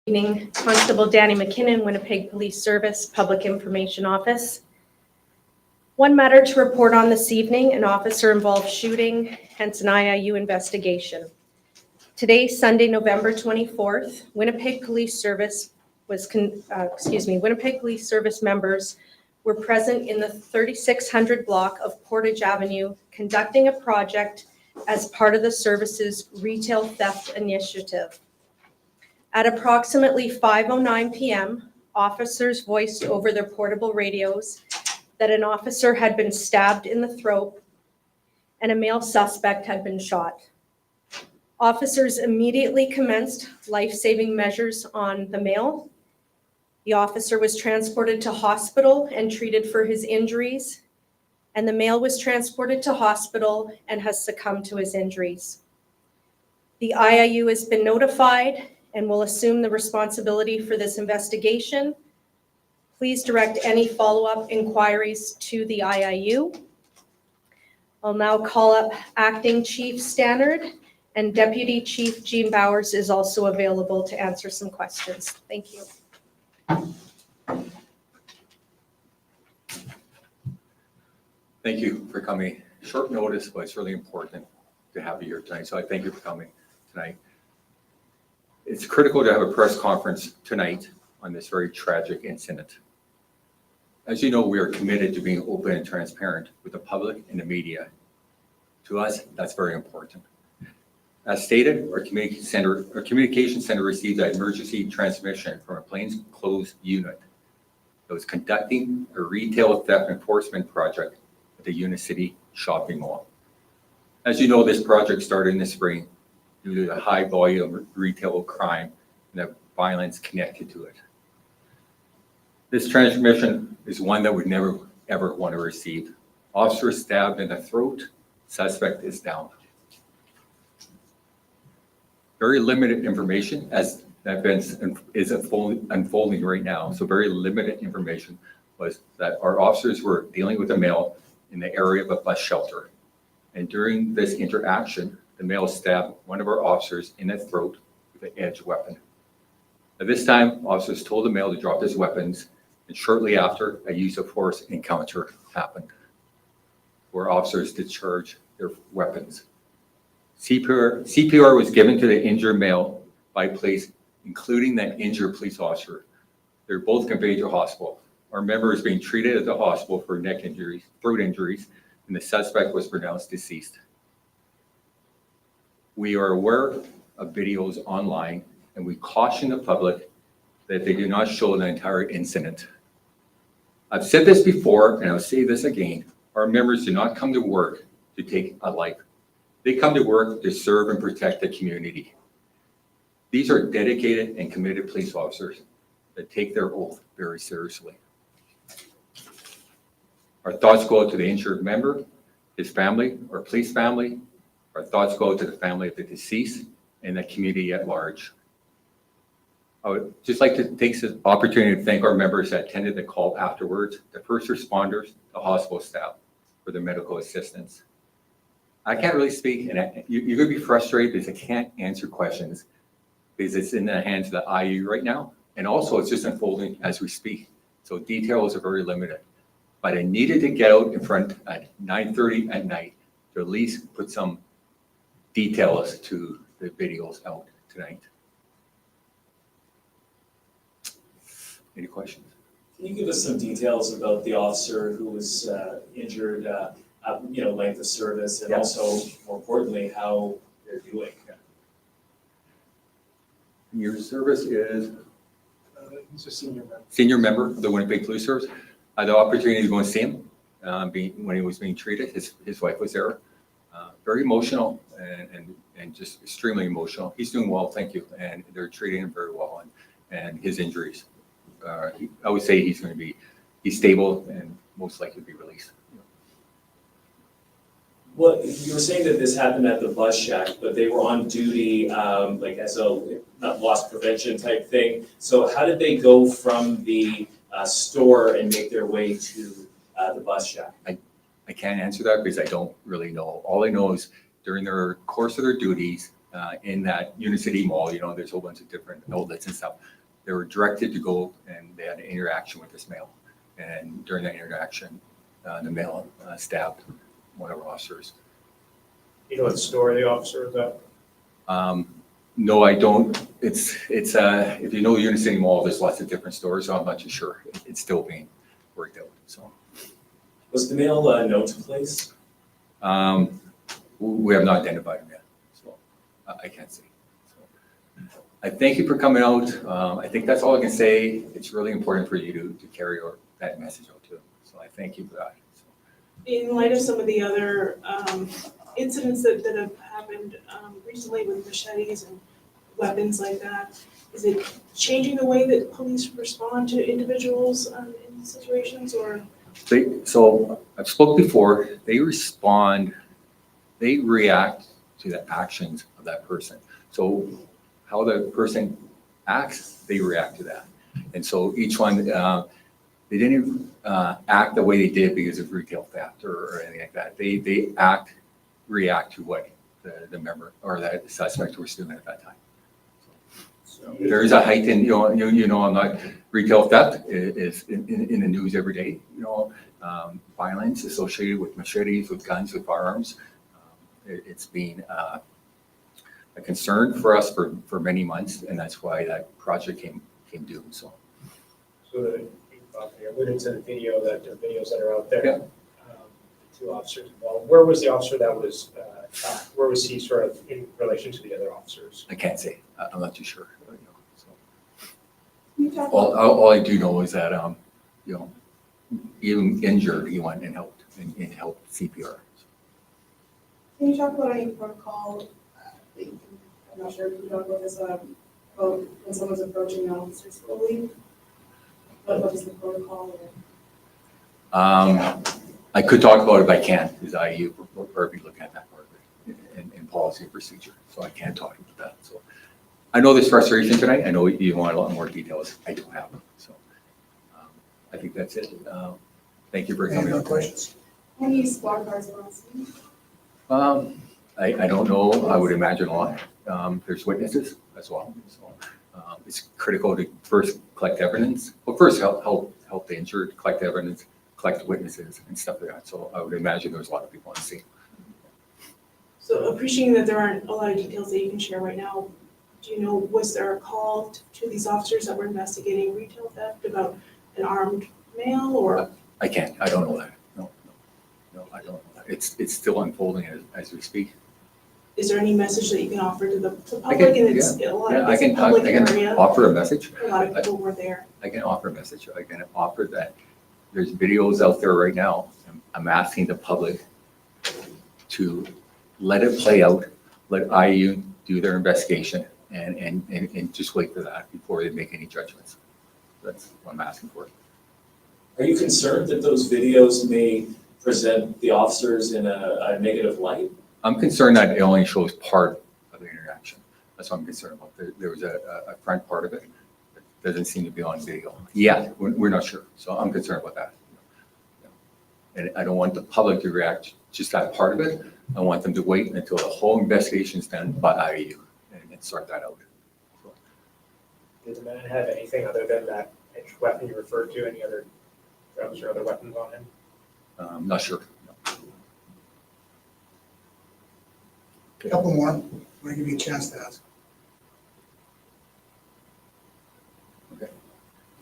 Evening, Constable Danny McKinnon, Winnipeg Police Service, Public Information Office. One matter to report on this evening, an officer-involved shooting, hence an IIU investigation. Today, Sunday, November 24th, Winnipeg Police Service Winnipeg Police Service members were present in the 3600 block of Portage Avenue conducting a project as part of the service's retail theft initiative. At approximately 5:09 p.m., officers voiced over their portable radios that an officer had been stabbed in the throat and a male suspect had been shot. Officers immediately commenced life-saving measures on the male. The officer was transported to hospital and treated for his injuries, and the male was transported to hospital and has succumbed to his injuries. The IIU has been notified and will assume the responsibility for this investigation. Please direct any follow-up inquiries to the IIU. I'll now call up Acting Chief Stannard, and Deputy Chief Jean Bowers is also available to answer some questions. Thank you. Thank you for coming. Short notice, but it's really important to have you here tonight, so I thank you for coming tonight. It's critical to have a press conference tonight on this very tragic incident. As you know, we are committed to being open and transparent with the public and the media. To us, that's very important. As stated, our communication center received an emergency transmission from a plainclothes unit that was conducting a retail theft enforcement project at the Unicity shopping mall. As you know, this project started in the spring due to the high volume of retail crime and the violence connected to it. This transmission is one that we never, ever want to receive. Officer stabbed in the throat, suspect is down. Very limited information as that event is unfolding right now. So very limited information was that our officers were dealing with a male in the area of a bus shelter. And during this interaction, the male stabbed one of our officers in the throat with an edged weapon. At this time, officers told the male to drop his weapons, and shortly after, a use of force encounter happened, where officers discharged their weapons. CPR was given to the injured male by police, including that injured police officer. They're both conveyed to hospital. Our member is being treated at the hospital for neck injuries, throat injuries, and the suspect was pronounced deceased. We are aware of videos online, and we caution the public that they do not show the entire incident. I've said this before, and I'll say this again. Our members do not come to work to take a life. They come to work to serve and protect the community. These are dedicated and committed police officers that take their oath very seriously. Our thoughts go out to the injured member, his family, our police family. Our thoughts go out to the family of the deceased and the community at large. I would just like to take this opportunity to thank our members that attended the call afterwards, the first responders, the hospital staff for their medical assistance. I can't really speak, and you're going to be frustrated because I can't answer questions because it's in the hands of the IU right now, and also it's just unfolding as we speak. So details are very limited. But I needed to get out in front at 9:30 at night to at least put some details to the videos out tonight. Any questions? Can you give us some details about the officer who was injured, length of service, and also, more importantly, how they're doing? Your service is? He's a senior member. Senior member of the Winnipeg Police Service. I had the opportunity to go and see him when he was being treated. His wife was there. Very emotional and just extremely emotional. He's doing well, thank you, and they're treating him very well. And his injuries, I would say he's stable and most likely be released. Well, you were saying that this happened at the bus shack, but they were on duty, like as a loss prevention type thing. So how did they go from the store and make their way to the bus shack? I can't answer that because I don't really know. All I know is during their course of their duties, in that Unicity Mall, there's a whole bunch of different outlets and stuff. They were directed to go and they had an interaction with this male. And during that interaction, the male stabbed one of our officers. You know what store the officer was at? No, I don't. It's if you know Unicity Mall, there's lots of different stores, so I'm not too sure. It's still being worked out, so. Was the male known to police? We have not identified him yet, so I can't say. So, I thank you for coming out. I think that's all I can say. It's really important for you to carry that message out too. So I thank you for that. So. In light of some of the other incidents that have happened recently with machetes and weapons like that, is it changing the way that police respond to individuals in situations, or? So I've spoke before, they react to the actions of that person. So how the person acts, they react to that. And so each one, they didn't act the way they did because of retail theft or anything like that. They react to what the member or the suspect was doing at that time. So there is a heightened, I'm not, retail theft is in the news every day, violence associated with machetes, with guns, with firearms. It's been a concern for us for many months, and that's why that project came due, so. So you alluded to the videos that are out there. Yeah. Two officers involved. Where was the officer that was shot? Where was he sort of in relation to the other officers? I can't say, I'm not too sure. So. Can you talk All I do know is that, even injured, he went and helped, and helped CPR. Can you talk about any protocol? I'm not sure if you talk about this, about when someone's approaching an officer slowly. What is the protocol? I could talk about it, but I can't, because we're probably looking at that part of it in policy and procedure, so I can't talk about that. So I know there's frustration tonight. I know you want a lot more details. I don't have them, so I think that's it. Thank you for coming. Any other questions? Any squad cars were on scene? I don't know. I would imagine a lot. There's witnesses as well, so it's critical to first collect evidence. Well, first help the injured collect evidence, collect witnesses and stuff like that. So I would imagine there's a lot of people on the scene. So appreciating that there aren't a lot of details that you can share right now, do you know, was there a call to these officers that were investigating retail theft about an armed male, or? I can't. I don't know that. No, I don't know that. It's still unfolding as we speak. Is there any message that you can offer to the I public? can- And it's a lot of I it's a can public area. offer a message. A lot of people were there. I can offer a message. I can offer that there's videos out there right now. I'm asking the public to let it play out, let IU do their investigation and just wait for that before they make any judgments. That's what I'm asking for. Are you concerned that those videos may present the officers in a negative light? I'm concerned that it only shows part of the interaction. That's what I'm concerned about. There was a front part of it that doesn't seem to be on video. Yeah, we're not sure. So I'm concerned about that. And I don't want the public to react just that part of it. I want them to wait until the whole investigation is done by IU and sort that out. So. Did the man have anything other than that weapon you referred to? Any other drugs or other weapons on him? I'm not sure. No. A couple more. I'm going to give you a chance to ask.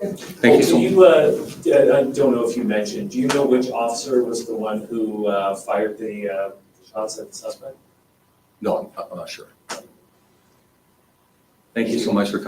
Thank you so much. I don't know if you mentioned, do you know which officer was the one who fired the shots at the suspect? No, I'm not sure. Thank you so much for coming.